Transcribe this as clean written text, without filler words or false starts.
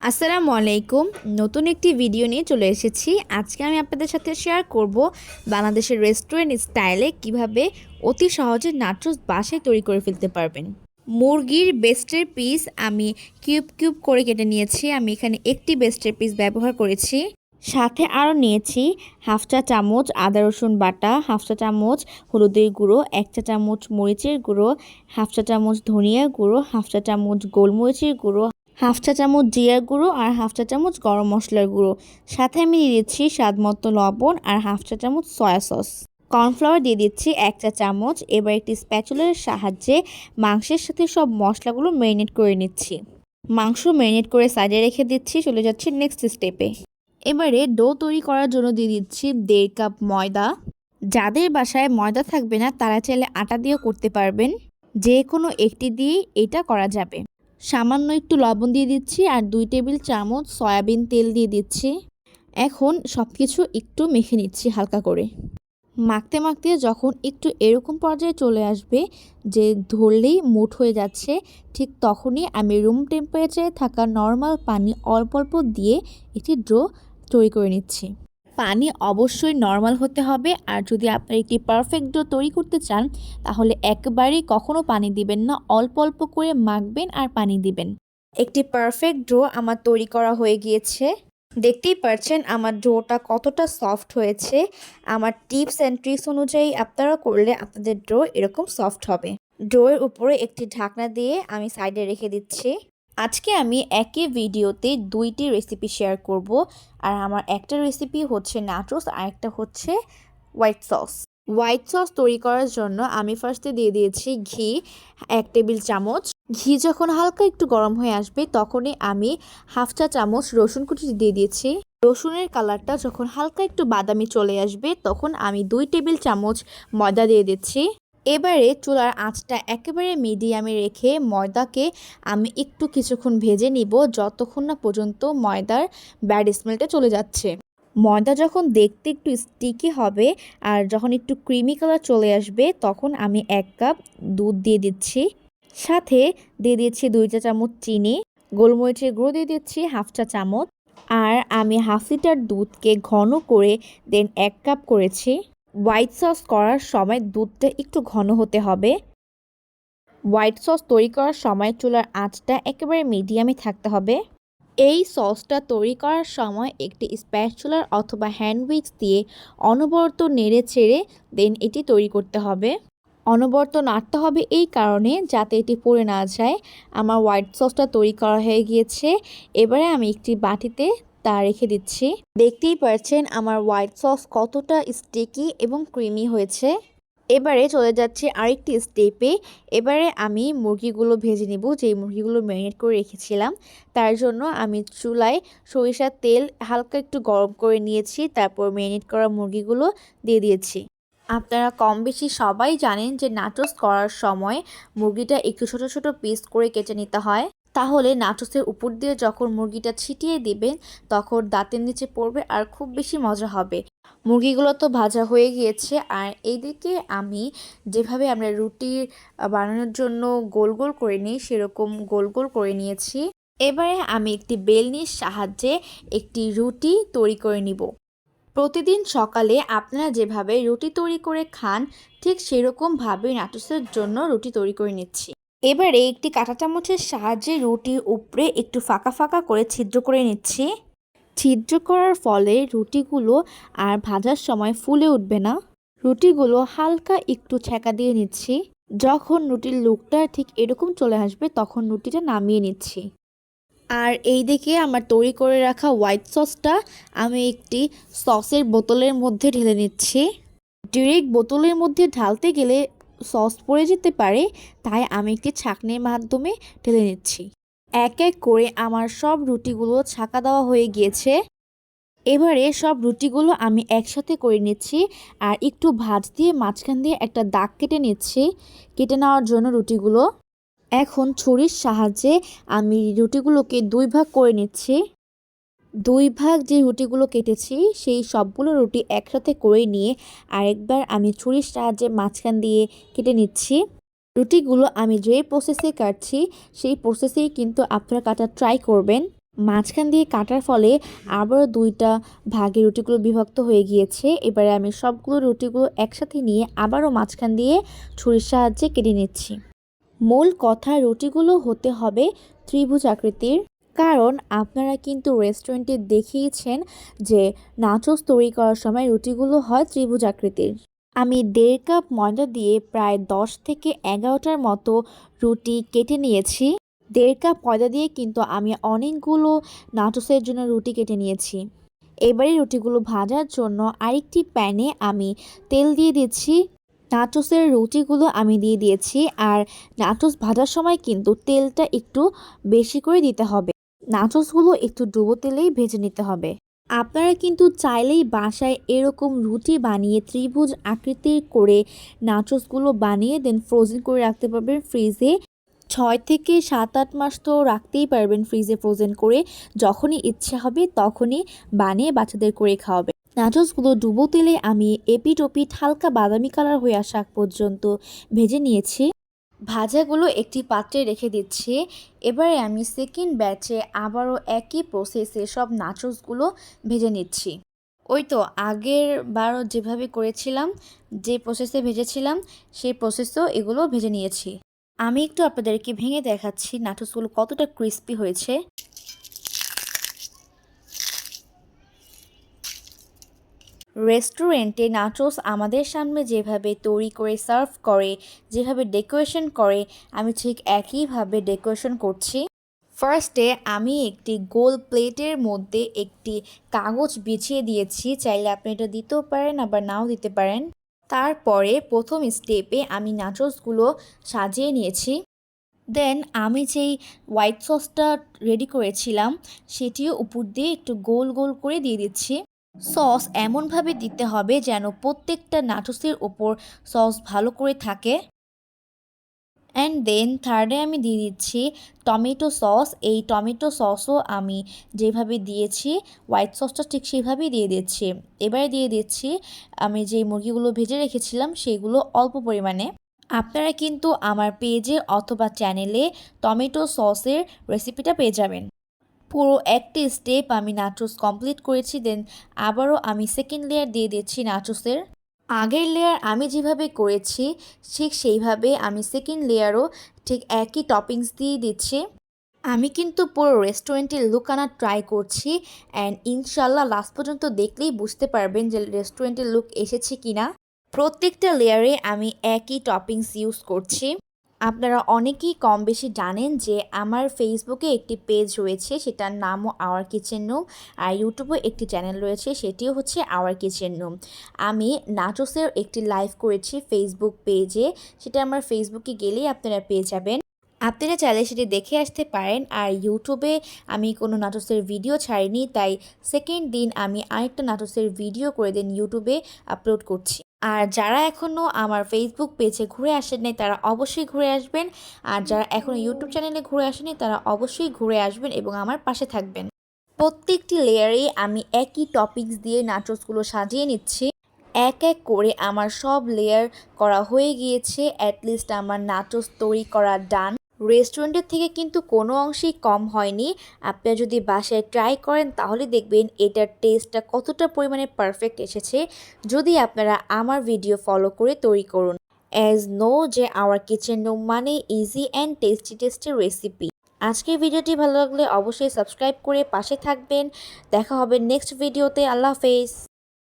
আসসালামু আলাইকুম। নতুন একটি ভিডিও নিয়ে চলে এসেছি। আজকে আমি আপনাদের সাথে শেয়ার করব বাংলাদেশের রেস্টুরেন্ট স্টাইলে কিভাবে অতি সহজে নাচোস বাসায় তৈরি করে ফেলতে পারবেন। মুরগির বেস্টের পিস আমি কিউব কিউব করে কেটে নিয়েছি। আমি এখানে একটি বেস্টের পিস ব্যবহার করেছি। সাথে আরও নিয়েছি হাফ চা চামচ আদা রসুন বাটা, হাফ চা চামচ হলুদের গুঁড়ো, 1 চা চামচ মরিচের গুঁড়ো, হাফ চা চামচ ধনিয়ার গুঁড়ো, হাফ চা চামচ গোলমরিচের গুঁড়ো, হাফ চা চামচ জিরার গুঁড়ো আর হাফ চা চামচ গরম মশলার গুঁড়ো। সাথে আমি দিয়ে দিচ্ছি স্বাদ মতো লবণ আর হাফ চা চামচ সয়া সস। কর্নফ্লাওয়ার দিয়ে দিচ্ছি 1 চা চামচ। এবার একটি স্প্যাচুলার সাহায্যে মাংসের সাথে সব মশলাগুলো ম্যারিনেট করে নিচ্ছি। মাংস ম্যারিনেট করে সাইডে রেখে দিচ্ছি। চলে যাচ্ছি নেক্সট স্টেপে। এবারে ডো তৈরি করার জন্য দিয়ে দিচ্ছি 1.5 কাপ ময়দা। যাদের বাসায় ময়দা থাকবে না তারা চাইলে আটা দিয়েও করতে পারবেন। যে কোনো একটি দিয়েই এটা করা যাবে। সামান্য একটু লবণ দিয়ে দিচ্ছি আর 2 টেবিল চামচ সয়াবিন তেল দিয়ে দিচ্ছি। এখন সব কিছু একটু মেখে নিচ্ছি হালকা করে। মাখতে মাখতে যখন একটু এরকম পর্যায়ে চলে আসবে যে ধরলেই মুঠ হয়ে যাচ্ছে, ঠিক তখনই আমি রুম টেম্পারেচারে থাকা নর্মাল পানি অল্প অল্প দিয়ে একটি ডো তৈরি করে নিচ্ছি। পানি অবশ্যই নর্মাল হতে হবে। আর যদি আপনারা একটি পারফেক্ট ডো তৈরি করতে চান তাহলে একবারেই কখনো পানি দিবেন না, অল্প অল্প করে মাখবেন আর পানি দিবেন। একটি পারফেক্ট ডো আমার তৈরি করা হয়ে গিয়েছে। দেখতেই পাচ্ছেন আমার ডোটা কতটা সফট হয়েছে। আমার টিপস অ্যান্ড ট্রিক্স অনুযায়ী আপনারা করলে আপনাদের ডো এরকম সফট হবে। ডোয়ের উপরে একটি ঢাকনা দিয়ে আমি সাইডে রেখে দিচ্ছি। আজকে আমি একই ভিডিওতে 2টি রেসিপি শেয়ার করব। আর আমার একটা রেসিপি হচ্ছে নাচোস আর একটা হচ্ছে হোয়াইট সস। হোয়াইট সস তৈরি করার জন্য আমি ফার্স্টে দিয়ে দিয়েছি ঘি 1 টেবিল চামচ। ঘি যখন হালকা একটু গরম হয়ে আসবে তখনই আমি হাফ চা চামচ রসুন কুচি দিয়ে দিয়েছি। রসুনের কালারটা যখন হালকা একটু বাদামি চলে আসবে তখন আমি 2 টেবিল চামচ ময়দা দিয়ে দিচ্ছি। এবারে চুলার আঁচটা একেবারে মিডিয়ামে রেখে ময়দাকে আমি একটু কিছুক্ষণ ভেজে নিব, যতক্ষণ না পর্যন্ত ময়দার ব্যাড স্মেলটা চলে যাচ্ছে। ময়দা যখন দেখতে একটু স্টিকি হবে আর যখন একটু ক্রিমি কালার চলে আসবে তখন আমি 1 কাপ দুধ দিয়ে দিচ্ছি। সাথে দিয়ে দিচ্ছি 2 চা চামচ চিনি, গোলমরিচের গুঁড়ো দিয়ে দিচ্ছি হাফ চা চামচ। আর আমি হাফ লিটার দুধকে ঘন করে দেন 1 কাপ করেছি। হোয়াইট সস করার সময় দুধটা একটু ঘন হতে হবে। হোয়াইট সস তৈরি করার সময় চুলার আঁচটা একেবারে মিডিয়ামে থাকতে হবে। এই সসটা তৈরি করার সময় একটি স্প্যাচুলার অথবা হ্যান্ড উইক্স দিয়ে অনবরত নেড়ে চেড়ে দেন এটি তৈরি করতে হবে। অনবরত নাড়তে হবে এই কারণে যাতে এটি পড়ে না যায়। আমার হোয়াইট সসটা তৈরি করা হয়ে গিয়েছে। এবারে আমি একটি বাটিতে তা রেখে দিচ্ছি। দেখতেই পাচ্ছেন আমার হোয়াইট সস কতটা স্টিকি এবং ক্রিমি হয়েছে। এবারে চলে যাচ্ছি আরেকটি স্টেপে। এবারে আমি মুরগিগুলো ভেজে নেব, যেই মুরগিগুলো ম্যারিনেট করে রেখেছিলাম। তার জন্য আমি চুলায় সরিষার তেল হালকা একটু গরম করে নিয়েছি, তারপর ম্যারিনেট করা মুরগিগুলো দিয়ে দিয়েছি। আপনারা কম বেশি সবাই জানেন যে নাচোস করার সময় মুরগিটা একটু ছোট ছোট পিস করে কেটে নিতে হয়। তাহলে নাচোসের উপর দিয়ে যখন মুরগিটা ছিটিয়ে দিবেন তখন দাঁতের নিচে পড়বে আর খুব বেশি মজা হবে। মুরগিগুলো তো ভাজা হয়ে গিয়েছে। আর এইদিকে আমি যেভাবে আমরা রুটি বানানোর জন্য গোল গোল করে নিই সেরকম গোল গোল করে নিয়েছি। এবারে আমি একটি বেলনির সাহায্যে একটি রুটি তৈরি করে নিব। প্রতিদিন সকালে আপনারা যেভাবে রুটি তৈরি করে খান ঠিক সেরকমভাবে নাচোসের জন্য রুটি তৈরি করে নিচ্ছি। এবারে একটি কাঁটা চামচের সাহায্যে রুটির উপরে একটু ফাঁকা ফাঁকা করে ছিদ্র করে নিচ্ছি। ছিদ্র করার ফলে রুটিগুলো আর ভাজার সময় ফুলে উঠবে না। রুটিগুলো হালকা একটু ছ্যাঁকা দিয়ে নিচ্ছি। যখন রুটির লুকটা ঠিক এরকম চলে আসবে তখন রুটিটা নামিয়ে নিচ্ছি। আর এই দিকে আমার তৈরি করে রাখা হোয়াইট সসটা আমি একটি সসের বোতলের মধ্যে ঢেলে নিচ্ছি। ডিরেক্ট বোতলের মধ্যে ঢালতে গেলে সস পড়ে যেতে পারে, তাই আমি একটি ছাঁকনির মাধ্যমে ঢেলে নিচ্ছি। এক এক করে আমার সব রুটিগুলো ছাঁকা দেওয়া হয়ে গিয়েছে। এবারে সব রুটিগুলো আমি একসাথে করে নিচ্ছি আর একটু ভাঁজ দিয়ে মাঝখান দিয়ে একটা দাগ কেটে নিচ্ছি কেটে নেওয়ার জন্য রুটিগুলো। এখন ছুরির সাহায্যে আমি রুটিগুলোকে 2 ভাগ করে নিচ্ছি। 2 ভাগ যে রুটিগুলো কেটেছি সেই সবগুলো রুটি একসাথে করে নিয়ে আরেকবার আমি ছুরির সাহায্যে মাঝখান দিয়ে কেটে নিচ্ছি। রুটিগুলো আমি যে প্রসেসে কাটছি সেই প্রসেসেই কিন্তু আপনারা কাটা ট্রাই করবেন। মাঝখান দিয়ে কাটার ফলে আবারও 2টা ভাগে রুটিগুলো বিভক্ত হয়ে গিয়েছে। এবারে আমি সবগুলো রুটিগুলো একসাথে নিয়ে আবারও মাঝখান দিয়ে ছুরির সাহায্যে কেটে নিচ্ছি। মূল কথা, রুটিগুলো হতে হবে ত্রিভুজ আকৃতির, কারণ আপনারা কিন্তু রেস্টুরেন্টে দেখিয়েছেন যে নাচোস তৈরি করার সময় রুটিগুলো হয় ত্রিভুজ আকৃতির। আমি 1.5 কাপ ময়দা দিয়ে প্রায় 10 থেকে 11টার মতো রুটি কেটে নিয়েছি। 1.5 কাপ ময়দা দিয়ে কিন্তু আমি অনেকগুলো নাচোসের জন্য রুটি কেটে নিয়েছি। এবারে রুটিগুলো ভাজার জন্য আরেকটি প্যানে আমি তেল দিয়ে দিচ্ছি। নাচোসের রুটিগুলো আমি দিয়ে দিয়েছি, আর নাচোস ভাজার সময় কিন্তু তেলটা একটু বেশি করে দিতে হবে। নাচোসগুলো একটু ডুবো তেলেই ভেজে নিতে হবে। আপনারা কিন্তু চাইলেই বাসায় এরকম রুটি বানিয়ে ত্রিভুজ আকৃতির করে নাচোসগুলো বানিয়ে দেন ফ্রোজেন করে রাখতে পারবেন ফ্রিজে। 6 থেকে 7-8 মাস তো রাখতেই পারবেন ফ্রিজে ফ্রোজেন করে। যখনই ইচ্ছে হবে তখনই বানিয়ে বাচ্চাদের করে খাওয়াবেন। নাচোসগুলো ডুবো তেলে আমি এপিট ওপিট হালকা বাদামি কালার হয়ে আসা আগ পর্যন্ত ভেজে নিয়েছি। ভাজাগুলো একটি পাত্রে রেখে দিচ্ছি। এবারে আমি সেকেন্ড ব্যাচে আবারও একই প্রসেসে সব নাচোসগুলো ভেজে নিচ্ছি। ওই তো আগের বারও যেভাবে করেছিলাম, যে প্রসেসে ভেজেছিলাম সেই প্রসেসেও এগুলো ভেজে নিয়েছি। আমি একটু আপনাদেরকে ভেঙে দেখাচ্ছি নাচোসগুলো কতটা ক্রিস্পি হয়েছে। রেস্টুরেন্টে নাচোস আমাদের সামনে যেভাবে তৈরি করে সার্ভ করে, যেভাবে ডেকোরেশন করে, আমি ঠিক একইভাবে ডেকোরেশন করছি। ফার্স্টে আমি একটি গোল প্লেটের মধ্যে একটি কাগজ বিছিয়ে দিয়েছি। চাইলে আপনি এটা দিতেও পারেন, আবার নাও দিতে পারেন। তারপরে প্রথম স্টেপে আমি নাচোসগুলো সাজিয়ে নিয়েছি। দেন আমি যেই হোয়াইট সসটা রেডি করেছিলাম সেটিও উপর দিয়ে একটু গোল গোল করে দিয়ে দিচ্ছি। সস এমনভাবে দিতে হবে যেন প্রত্যেকটা নাচোসের ওপর সস ভালো করে থাকে। অ্যান্ড দেন থার্ডে আমি দিয়ে দিচ্ছি টমেটো সস। এই টমেটো সসও আমি যেভাবে দিয়েছি হোয়াইট সসটা ঠিক সেভাবেই দিয়ে দিচ্ছি। এবারে দিয়ে দিচ্ছি আমি যে মুরগিগুলো ভেজে রেখেছিলাম সেগুলো অল্প পরিমাণে। আপনারা কিন্তু আমার পেজে অথবা চ্যানেলে টমেটো সসের রেসিপিটা পেয়ে যাবেন। পুরো একটি স্টেপ আমি নাচোস কমপ্লিট করেছি। দেন আবারও আমি সেকেন্ড লেয়ার দিয়ে দিচ্ছি নাচোসের। আগের লেয়ার আমি যেভাবে করেছি ঠিক সেইভাবে আমি সেকেন্ড লেয়ারও ঠিক একই টপিংস দিয়ে দিচ্ছি। আমি কিন্তু পুরো রেস্টুরেন্টের লুক আনার ট্রাই করছি, অ্যান্ড ইনশাল্লাহ লাস্ট পর্যন্ত দেখলেই বুঝতে পারবেন যে রেস্টুরেন্টের লুক এসেছে কিনা। প্রত্যেকটা লেয়ারে আমি একই টপিংস ইউজ করছি। আপনারা অনেকেই কম বেশি জানেন যে আমার ফেসবুকে একটি পেজ রয়েছে, সেটার নামও আওয়ার কিচেন রুম, আর ইউটিউবে একটি চ্যানেল রয়েছে, সেটিও হচ্ছে আওয়ার কিচেন রুম। আমি নাচোসের একটি লাইভ করেছি ফেসবুক পেজে, সেটা আমার ফেসবুকে গেলেই আপনারা পেয়ে যাবেন। আপনারা চাইলে সেটি দেখে আসতে পারেন। আর ইউটিউবে আমি কোনো নাটকের ভিডিও ছাড়িনি, তাই সেকেন্ড দিন আমি আরেকটা নাটকের ভিডিও করে দেন ইউটিউবে আপলোড করছি। আর যারা এখনও আমার ফেসবুক পেজে ঘুরে আসেন নাই তারা অবশ্যই ঘুরে আসবেন, আর যারা এখনও ইউটিউব চ্যানেলে ঘুরে আসেনি তারা অবশ্যই ঘুরে আসবেন এবং আমার পাশে থাকবেন। প্রত্যেকটি লেয়ারে আমি একই টপিকস দিয়ে নাচোসগুলো সাজিয়ে নিচ্ছি। এক এক করে আমার সব লেয়ার করা হয়ে গিয়েছে। অ্যাটলিস্ট আমার নাচোস তৈরি করা ডান। রেস্টুরেন্টের থেকে কিন্তু কোনো অংশেই কম হয়নি। আপনারা যদি বাসায় ট্রাই করেন তাহলে দেখবেন এটার টেস্টটা কতটা পরিমাণে পারফেক্ট এসেছে, যদি আপনারা আমার ভিডিও ফলো করে তৈরি করুন। অ্যাজ নো যে আওয়ার কিচেন রুম মানে ইজি অ্যান্ড টেস্টি রেসিপি। আজকের ভিডিওটি ভালো লাগলে অবশ্যই সাবস্ক্রাইব করে পাশে থাকবেন। দেখা হবে নেক্সট ভিডিওতে। আল্লাহ হাফেজ।